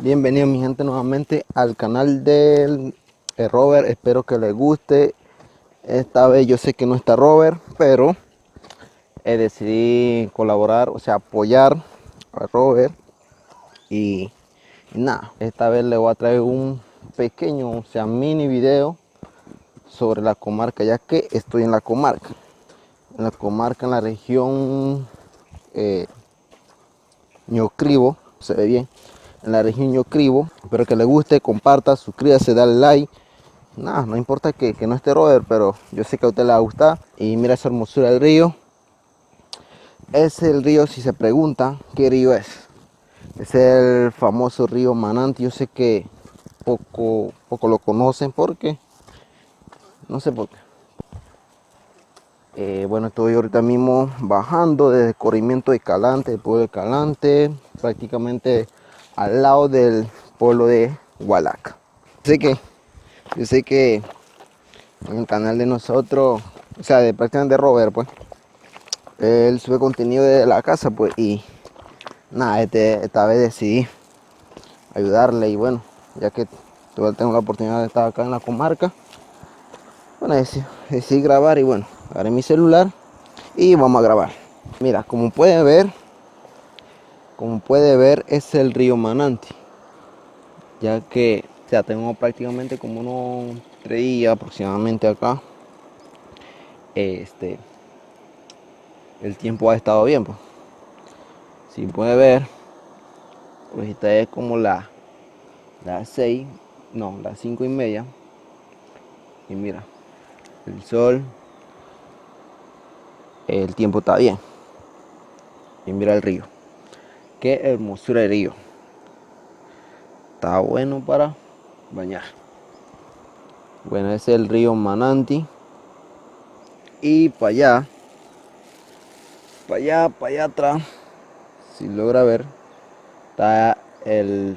Bienvenido mi gente nuevamente al canal del Robert, espero que les guste. Esta vez yo sé que no está Robert, pero decidí colaborar, o sea, apoyar a Robert y nada, esta vez le voy a traer un pequeño, o sea, mini video sobre la comarca, ya que estoy en la región Ñocribo, se ve bien, en la región Ñocribo. Espero que les guste, comparta, suscríbase, dale like. Nada, no importa que no esté Robert, pero yo sé que a usted le va a gustar. Y mira esa hermosura del río. Es el río, si se pregunta qué río es el famoso río Mananti. Yo sé que poco lo conocen porque, no sé por qué. Bueno, estoy ahorita mismo bajando desde el corrimiento de Calante, el pueblo de Calante, prácticamente al lado del pueblo de Hualaca. Yo sé que en el canal de nosotros, o sea, prácticamente de Robert, pues, él sube contenido de la casa, pues, y nada, esta vez decidí ayudarle. Y bueno, ya que todavía tengo la oportunidad de estar acá en la comarca, bueno, decidí grabar. Y bueno, agarré mi celular y vamos a grabar. Mira, como puede ver es el río Mananti, ya que, o sea, tengo prácticamente como unos 3 días aproximadamente acá. El tiempo ha estado bien, pues. Si puede ver, ahorita es como las 6, no, las 5:30. Y mira, el sol, el tiempo está bien. Y mira el río. Qué hermosura el río. Está bueno para bañar. Bueno, ese es el río Mananti. Y para allá atrás, si logra ver, está el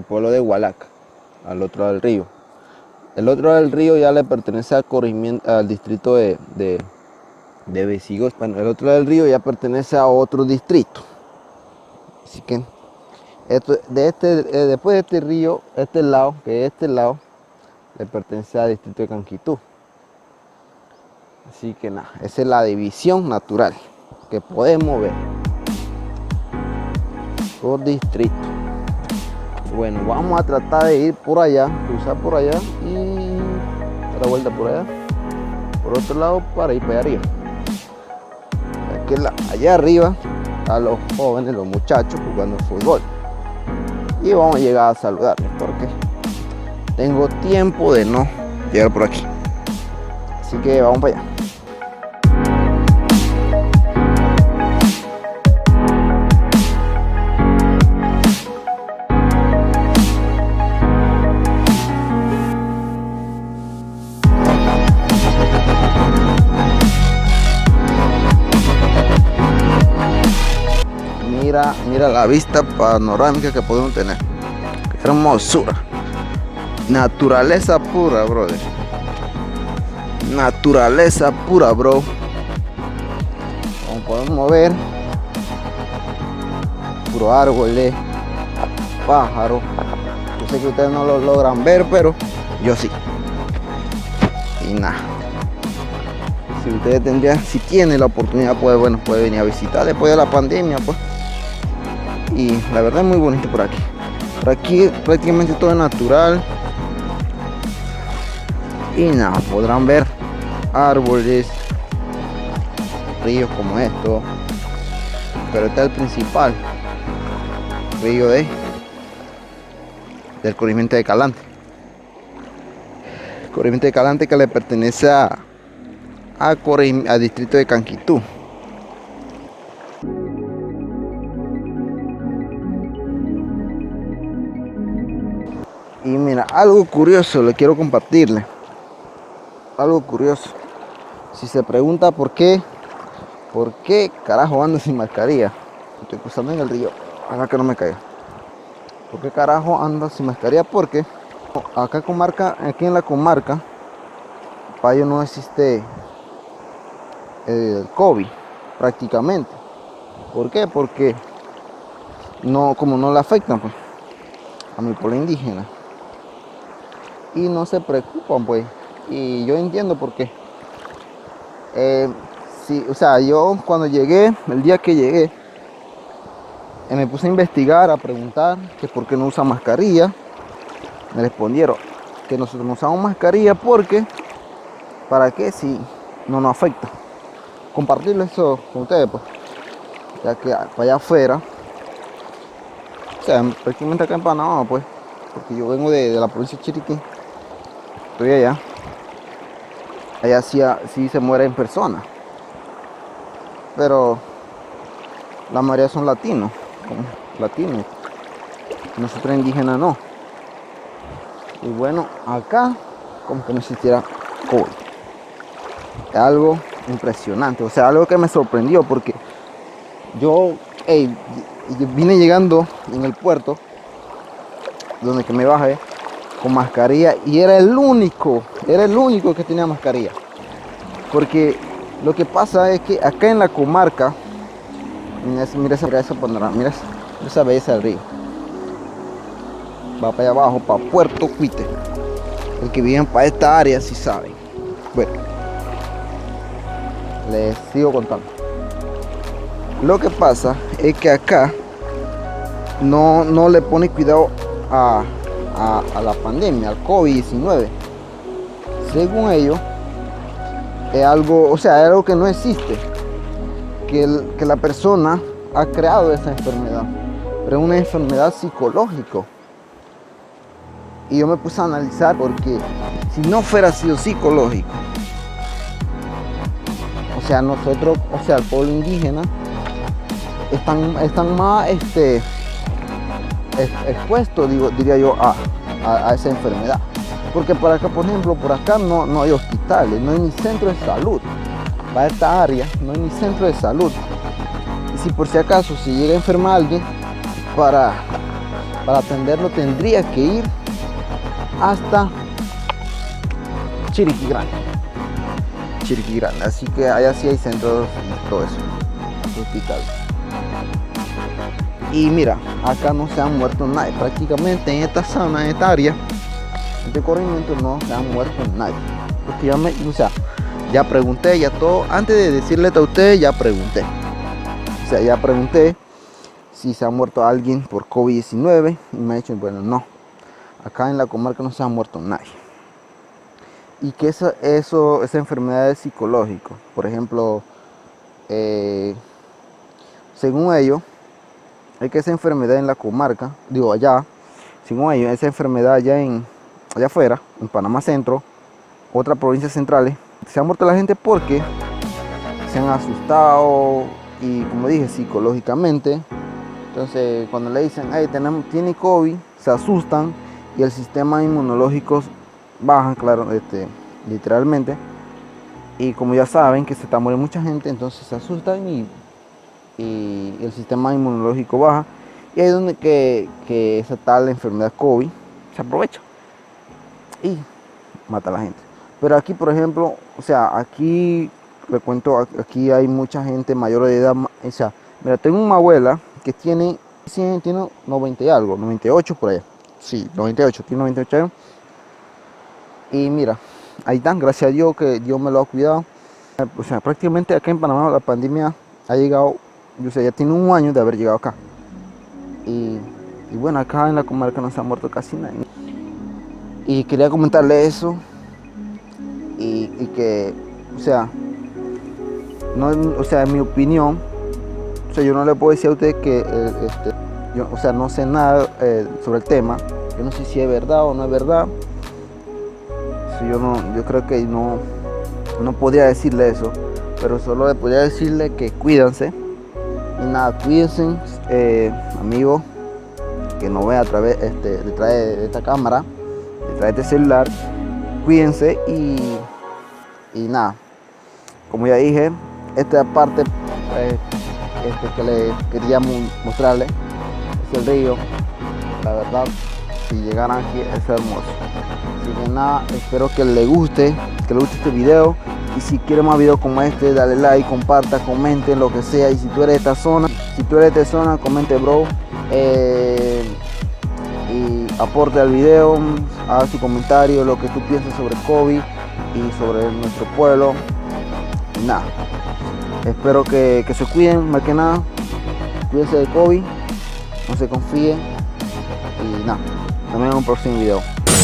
pueblo de Hualaca, al otro lado del río. El otro lado del río ya le pertenece al distrito de Besigo. Bueno, el otro lado del río ya pertenece a otro distrito. Así que después de este río, este lado le pertenece al distrito de Canquitú. Así que nada, esa es la división natural que podemos ver por distrito. Bueno, vamos a tratar de ir por allá, cruzar por allá y dar la vuelta por allá, por otro lado, para ir para allá arriba. Allá arriba a los jóvenes, los muchachos jugando fútbol. Y vamos a llegar a saludarles porque tengo tiempo de no llegar por aquí. Así que vamos para allá. Mira la vista panorámica que podemos tener. Qué hermosura. Naturaleza pura, brother. Naturaleza pura, bro. Como podemos ver, puro árboles, pájaros. Yo sé que ustedes no lo logran ver, pero yo sí. Y nada. Si tienen la oportunidad, puede venir a visitar después de la pandemia, pues. Y la verdad es muy bonito por aquí. Por aquí prácticamente todo es natural. Y nada, podrán ver árboles, ríos como estos. Pero está el principal, río del corrimiento de Calante. El corrimiento de Calante que le pertenece al distrito de Canquitú. Y mira, algo curioso le quiero compartirle. Algo curioso. Si se pregunta por qué carajo ando sin mascarilla. Estoy cruzando en el río. Ojalá que no me caiga. ¿Por qué carajo ando sin mascarilla? Porque aquí en la comarca, para ellos no existe el COVID prácticamente. ¿Por qué? Porque como no le afectan, pues. a mi pueblo indígena y no se preocupan, pues. Y yo entiendo por qué. Sí, o sea, yo cuando llegué, el día que llegué, me puse a investigar, a preguntar que por qué no usan mascarilla. Me respondieron que nosotros no usamos mascarilla porque, ¿para qué? Si no nos afecta. Compartirlo eso con ustedes, pues, ya que para allá afuera, o sea, prácticamente acá en Panamá, pues, porque yo vengo de la provincia de Chiriquí, estoy allá, allá sí se mueren personas, pero la mayoría son latinos, nosotros indígenas no. Y bueno, acá como que no existiera COVID. Es algo impresionante, o sea, algo que me sorprendió porque yo vine llegando en el puerto donde que me bajé con mascarilla y era el único que tenía mascarilla, porque lo que pasa es que acá en la comarca, mira esa panorama, mira esa belleza del río, va para allá abajo, para Puerto Cuite. El que viven para esta área sí saben. Bueno, les sigo contando. Lo que pasa es que acá no le pone cuidado a la pandemia, al COVID-19. Según ellos, es algo, o sea, es algo que no existe. Que la persona ha creado esa enfermedad. Pero es una enfermedad psicológica. Y yo me puse a analizar porque si no fuera sido psicológico, o sea, nosotros, o sea, el pueblo indígena están más expuestos, diría yo, a esa enfermedad. Porque por acá, por ejemplo, por acá no hay hospitales, no hay ni centro de salud. Para esta área no hay ni centro de salud. Y si por si acaso si llega a enfermar alguien, para atenderlo tendría que ir hasta Chiriquí Grande. Así que allá sí hay centros y todo eso, hospitales. Y mira, acá no se han muerto nadie, prácticamente en esta zona, en esta área de corrimiento no se han muerto nadie. Porque ya pregunté, ya todo, antes de decirles a ustedes ya pregunté. O sea, ya pregunté si se ha muerto alguien por COVID-19 y me ha dicho, bueno, no. Acá en la comarca no se ha muerto nadie. Y que esa enfermedad es psicológica. Por ejemplo, según ellos, es que esa enfermedad en la comarca, según ellos, esa enfermedad allá afuera, en Panamá Centro, otras provincias centrales, se ha muerto la gente porque se han asustado y, como dije, psicológicamente. Entonces, cuando le dicen, hey, tiene COVID, se asustan y el sistema inmunológico baja, claro, literalmente. Y como ya saben que se está muriendo mucha gente, entonces se asustan y el sistema inmunológico baja. Y ahí es donde que esa tal enfermedad COVID se aprovecha y mata a la gente. Pero aquí, por ejemplo, o sea, aquí le cuento, aquí hay mucha gente mayor de edad. O sea, mira, tengo una abuela que tiene 90 y algo, 98 por allá. Sí, 98, tiene 98 años. Y mira, ahí están, gracias a Dios que Dios me lo ha cuidado. O sea, prácticamente acá en Panamá la pandemia ha llegado, yo sé, ya tiene un año de haber llegado acá. Y bueno, acá en la comarca no se ha muerto casi nadie. Y quería comentarle eso. Y que, o sea, en mi opinión, o sea, yo no le puedo decir a usted que yo, o sea, no sé nada sobre el tema. Yo no sé si es verdad o no es verdad. Yo creo que no podría decirle eso, pero solo le podría decirle que cuídense. Y nada, cuídense, amigos, que no vean a través detrás de esta cámara, detrás de este celular. Cuídense y nada, como ya dije, esta parte que les quería mostrarles es el río. La verdad, si llegaran aquí es hermoso. Así que nada, espero que les guste este video. Y si quieren más videos como este, dale like, comparta, comente, lo que sea. Y si tú eres de esta zona, comente, bro. Y aporte al video, haga su comentario, lo que tú piensas sobre Kobe y sobre nuestro pueblo. Nada, espero que se cuiden, más que nada, cuídense de Kobe, no se confíen y nada, nos vemos en un próximo video.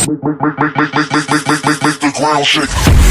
Make the ground shake.